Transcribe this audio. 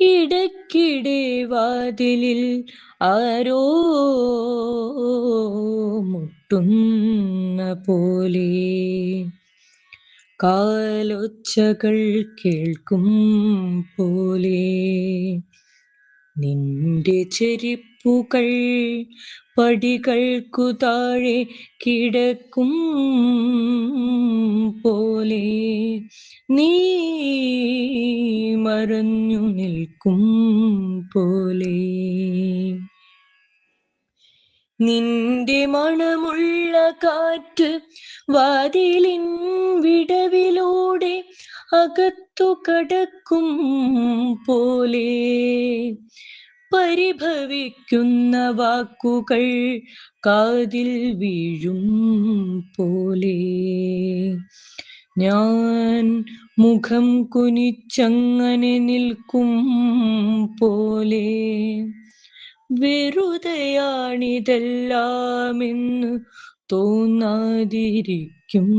ഇടയ്ക്കിടെ വാതിലിൽ ആരോ മുട്ടുന്ന പോലെ കാലൊച്ചകൾ കേൾക്കും പോലെ നിന്റെ ചെരിപ്പുകൾ പടികൾക്കു താഴെ കിടക്കും പോലെ നീ മറഞ്ഞു നിൽക്കും പോലെ നിന്റെ മണമുള്ള കാറ്റ് വാതിലിൻ വിടവിലൂടെ അകത്തു കടക്കും പോലെ പരിഭവിക്കുന്ന വാക്കുകൾ കാതിൽ വീഴും പോലെ ഞാൻ മുഖം കുനിച്ചങ്ങനെ നിൽക്കും പോലെ വെറുതെയാണിതെല്ലാമെന്ന് തോന്നാതിരിക്കും